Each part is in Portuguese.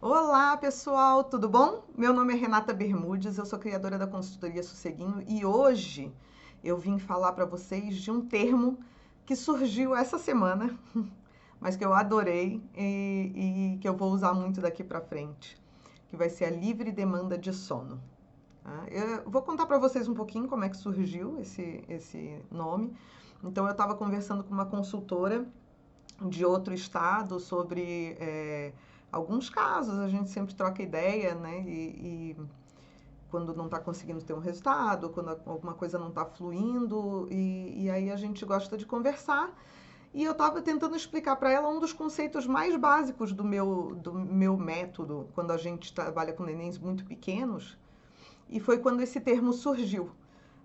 Olá, pessoal, tudo bom? Meu nome é Renata Bermudes, eu sou criadora da consultoria Sosseguinho e hoje eu vim falar para vocês de um termo que surgiu essa semana, mas que eu adorei e que eu vou usar muito daqui para frente, que vai ser a livre demanda de sono. Tá? Eu vou contar para vocês um pouquinho como é que surgiu esse nome. Então, eu estava conversando com uma consultora de outro estado sobre alguns casos, a gente sempre troca ideia, né? E quando não está conseguindo ter um resultado, quando alguma coisa não está fluindo, e aí a gente gosta de conversar. E eu estava tentando explicar para ela um dos conceitos mais básicos do meu método, quando a gente trabalha com nenéns muito pequenos, e foi quando esse termo surgiu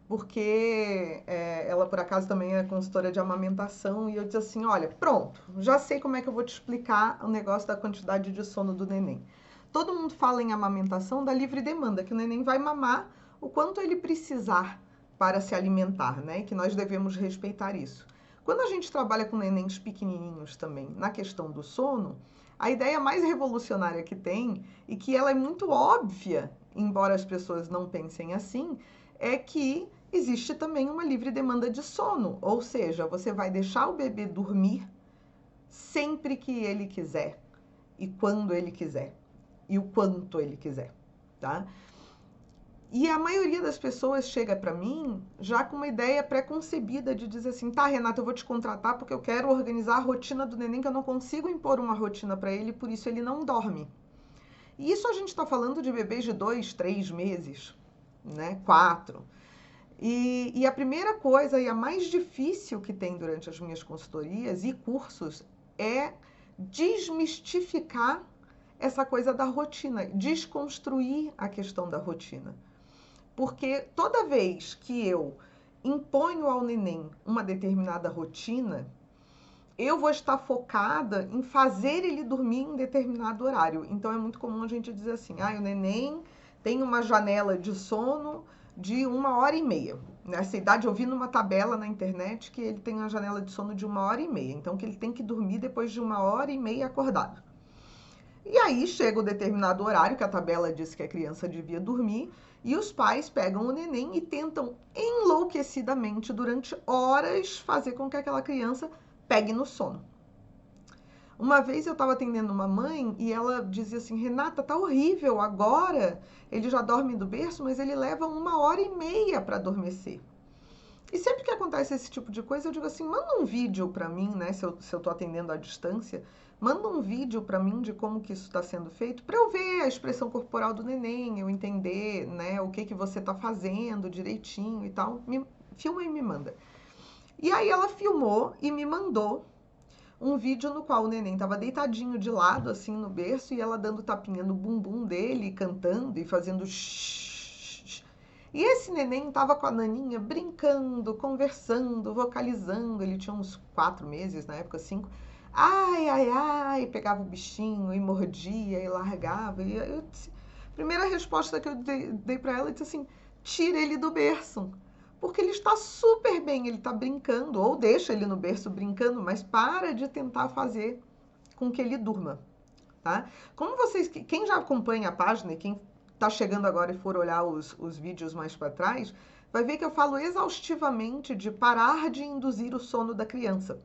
porque ela por acaso também é consultora de amamentação, e eu disse assim, olha, pronto, já sei como é que eu vou te explicar o negócio da quantidade de sono do neném. Todo mundo fala em amamentação da livre demanda, que o neném vai mamar o quanto ele precisar para se alimentar, né? E que nós devemos respeitar isso. Quando a gente trabalha com nenéns pequenininhos também, na questão do sono, a ideia mais revolucionária que tem, e que ela é muito óbvia, embora as pessoas não pensem assim, é que existe também uma livre demanda de sono, ou seja, você vai deixar o bebê dormir sempre que ele quiser e quando ele quiser e o quanto ele quiser, tá? E a maioria das pessoas chega para mim já com uma ideia pré-concebida de dizer assim, tá, Renata, eu vou te contratar porque eu quero organizar a rotina do neném, que eu não consigo impor uma rotina para ele, por isso ele não dorme. E isso a gente está falando de bebês de 2, 3 meses, né? 4. E a primeira coisa e a mais difícil que tem durante as minhas consultorias e cursos é desmistificar essa coisa da rotina, desconstruir a questão da rotina. Porque toda vez que eu imponho ao neném uma determinada rotina, eu vou estar focada em fazer ele dormir em determinado horário. Então é muito comum a gente dizer assim, o neném tem uma janela de sono de 1h30. Nessa idade eu vi numa tabela na internet que ele tem uma janela de sono de 1h30. Então que ele tem que dormir depois de 1h30 acordado. E aí chega o determinado horário que a tabela diz que a criança devia dormir, e os pais pegam o neném e tentam enlouquecidamente durante horas fazer com que aquela criança pegue no sono. Uma vez eu estava atendendo uma mãe e ela dizia assim, Renata, tá horrível, agora ele já dorme do berço, mas ele leva 1h30 para adormecer. E sempre que acontece esse tipo de coisa, eu digo assim, manda um vídeo para mim, né, se eu tô atendendo à distância, manda um vídeo para mim de como que isso está sendo feito, para eu ver a expressão corporal do neném, eu entender, né, o que que você está fazendo direitinho e tal. Filma e me manda. E aí ela filmou e me mandou um vídeo no qual o neném estava deitadinho de lado, assim, no berço, e ela dando tapinha no bumbum dele, cantando e fazendo shhh. E esse neném estava com a naninha brincando, conversando, vocalizando. Ele tinha uns 4 meses, na época 5. Ai, ai, ai, pegava o bichinho e mordia e largava. E eu disse, a primeira resposta que eu dei para ela, eu disse assim, tira ele do berço. Porque ele está super bem, ele está brincando, ou deixa ele no berço brincando, mas para de tentar fazer com que ele durma, tá? Como vocês, quem já acompanha a página e quem está chegando agora e for olhar os vídeos mais para trás, vai ver que eu falo exaustivamente de parar de induzir o sono da criança.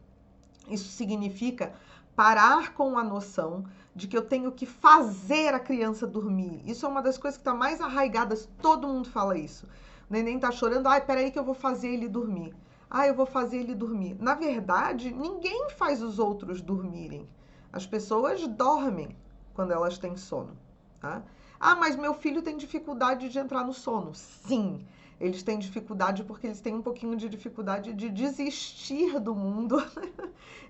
Isso significa parar com a noção de que eu tenho que fazer a criança dormir. Isso é uma das coisas que está mais arraigadas, todo mundo fala isso. O neném tá chorando, peraí que eu vou fazer ele dormir. Eu vou fazer ele dormir. Na verdade, ninguém faz os outros dormirem. As pessoas dormem quando elas têm sono, tá? Mas meu filho tem dificuldade de entrar no sono. Sim, eles têm dificuldade porque eles têm um pouquinho de dificuldade de desistir do mundo.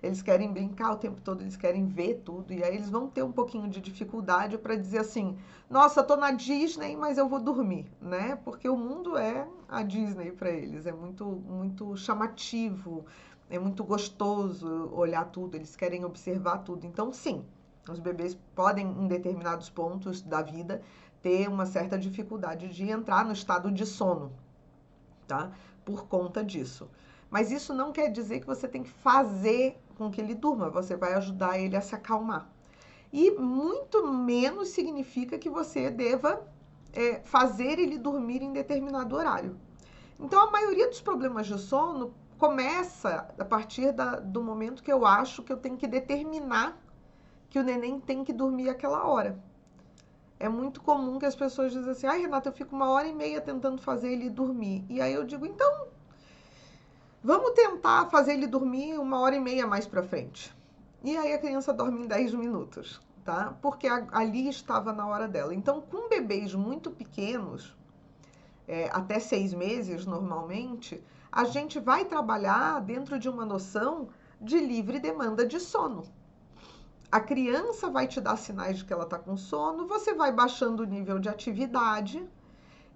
Eles querem brincar o tempo todo, eles querem ver tudo, e aí eles vão ter um pouquinho de dificuldade para dizer assim, nossa, tô na Disney, mas eu vou dormir, né? Porque o mundo é a Disney para eles, é muito, muito chamativo, é muito gostoso olhar tudo, eles querem observar tudo. Então, sim, os bebês podem, em determinados pontos da vida, ter uma certa dificuldade de entrar no estado de sono, tá? Por conta disso. Mas isso não quer dizer que você tem que fazer com que ele durma, você vai ajudar ele a se acalmar. E muito menos significa que você deva fazer ele dormir em determinado horário. Então, a maioria dos problemas de sono começa a partir do momento que eu acho que eu tenho que determinar que o neném tem que dormir aquela hora. É muito comum que as pessoas dizem assim, ai, Renata, eu fico 1h30 tentando fazer ele dormir. E aí eu digo, então, vamos tentar fazer ele dormir 1h30 mais pra frente. E aí a criança dorme em 10 minutos, tá? Porque ali estava na hora dela. Então, com bebês muito pequenos, até 6 meses normalmente, a gente vai trabalhar dentro de uma noção de livre demanda de sono. A criança vai te dar sinais de que ela está com sono, você vai baixando o nível de atividade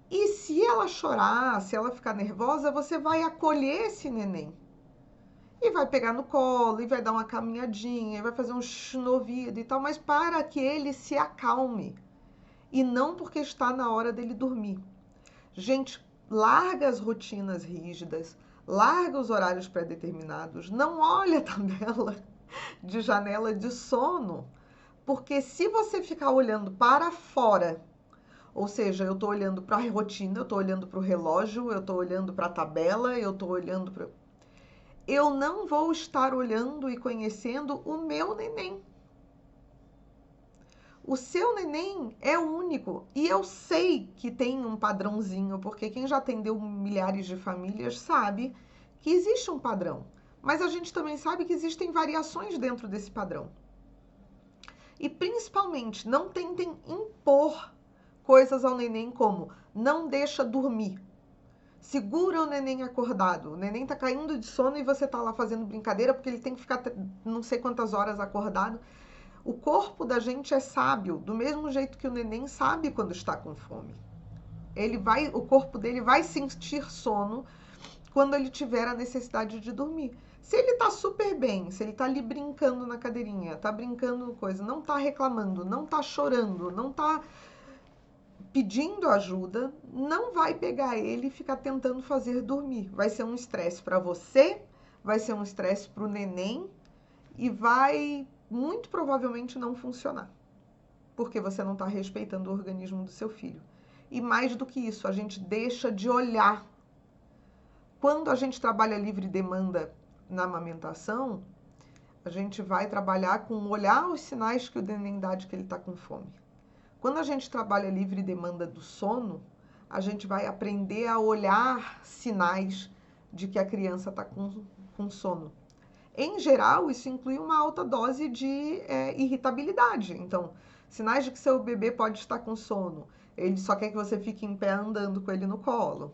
e se ela chorar, se ela ficar nervosa, você vai acolher esse neném. E vai pegar no colo, e vai dar uma caminhadinha, e vai fazer um no ouvido e tal, mas para que ele se acalme. E não porque está na hora dele dormir. Gente, larga as rotinas rígidas, larga os horários pré-determinados, não olha a tabela de janela de sono, porque se você ficar olhando para fora, ou seja, eu estou olhando para a rotina, eu estou olhando para o relógio, eu estou olhando para a tabela, eu estou olhando para... Eu não vou estar olhando e conhecendo o meu neném. O seu neném é único e eu sei que tem um padrãozinho, porque quem já atendeu milhares de famílias sabe que existe um padrão. Mas a gente também sabe que existem variações dentro desse padrão. E principalmente, não tentem impor coisas ao neném como não deixa dormir. Segura o neném acordado. O neném tá caindo de sono e você tá lá fazendo brincadeira porque ele tem que ficar não sei quantas horas acordado. O corpo da gente é sábio, do mesmo jeito que o neném sabe quando está com fome. O corpo dele vai sentir sono quando ele tiver a necessidade de dormir. Se ele tá super bem, se ele tá ali brincando na cadeirinha, tá brincando coisa, não tá reclamando, não tá chorando, não tá pedindo ajuda, não vai pegar ele e ficar tentando fazer dormir. Vai ser um estresse para você, vai ser um estresse para o neném e vai muito provavelmente não funcionar, porque você não está respeitando o organismo do seu filho. E mais do que isso, a gente deixa de olhar. Quando a gente trabalha livre demanda na amamentação, a gente vai trabalhar com olhar os sinais que o neném dá de que ele está com fome. Quando a gente trabalha livre demanda do sono, a gente vai aprender a olhar sinais de que a criança está com sono. Em geral, isso inclui uma alta dose de irritabilidade. Então, sinais de que seu bebê pode estar com sono. Ele só quer que você fique em pé andando com ele no colo.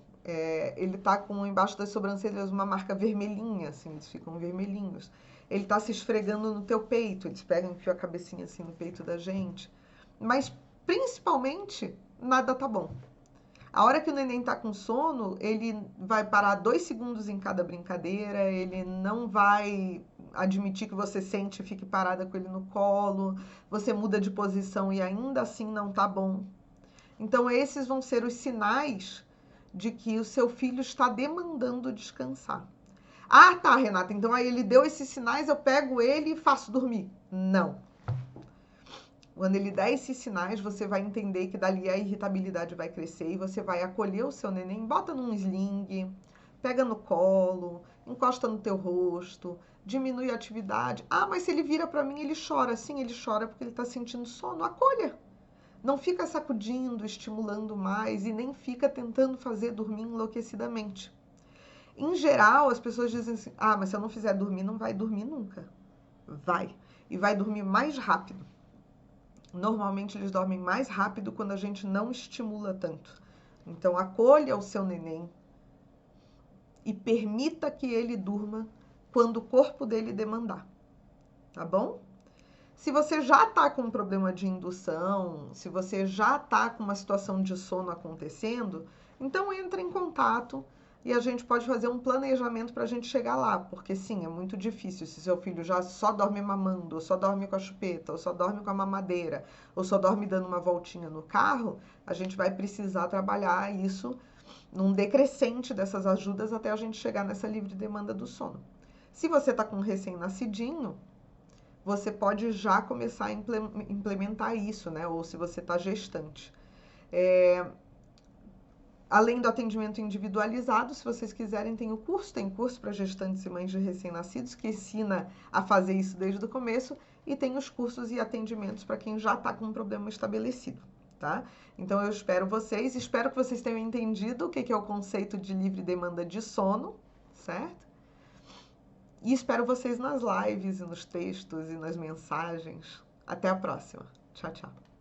Ele está com embaixo das sobrancelhas uma marca vermelhinha, assim, eles ficam vermelhinhos. Ele está se esfregando no teu peito, eles pegam e enfiam a cabecinha assim no peito da gente. Mas, principalmente, nada tá bom. A hora que o neném tá com sono, ele vai parar 2 segundos em cada brincadeira, ele não vai admitir que você sente e fique parada com ele no colo, você muda de posição e ainda assim não tá bom. Então, esses vão ser os sinais de que o seu filho está demandando descansar. Ah, tá, Renata, então aí ele deu esses sinais, eu pego ele e faço dormir. Não. Quando ele dá esses sinais, você vai entender que dali a irritabilidade vai crescer e você vai acolher o seu neném, bota num sling, pega no colo, encosta no teu rosto, diminui a atividade. Ah, mas se ele vira para mim, ele chora. Sim, ele chora porque ele está sentindo sono. Acolha. Não fica sacudindo, estimulando mais e nem fica tentando fazer dormir enlouquecidamente. Em geral, as pessoas dizem assim, ah, mas se eu não fizer dormir, não vai dormir nunca. Vai. E vai dormir mais rápido. Normalmente eles dormem mais rápido quando a gente não estimula tanto. Então, acolha o seu neném e permita que ele durma quando o corpo dele demandar. Tá bom? Se você já está com um problema de indução, se você já está com uma situação de sono acontecendo, então entre em contato e a gente pode fazer um planejamento para a gente chegar lá, porque sim, é muito difícil se seu filho já só dorme mamando, ou só dorme com a chupeta, ou só dorme com a mamadeira, ou só dorme dando uma voltinha no carro, a gente vai precisar trabalhar isso num decrescente dessas ajudas até a gente chegar nessa livre demanda do sono. Se você está com um recém-nascidinho, você pode já começar a implementar isso, né? Ou se você está gestante. Além do atendimento individualizado, se vocês quiserem, tem curso para gestantes e mães de recém-nascidos, que ensina a fazer isso desde o começo, e tem os cursos e atendimentos para quem já está com um problema estabelecido, tá? Então eu espero que vocês tenham entendido o que é o conceito de livre demanda de sono, certo? E espero vocês nas lives e nos textos e nas mensagens. Até a próxima. Tchau, tchau.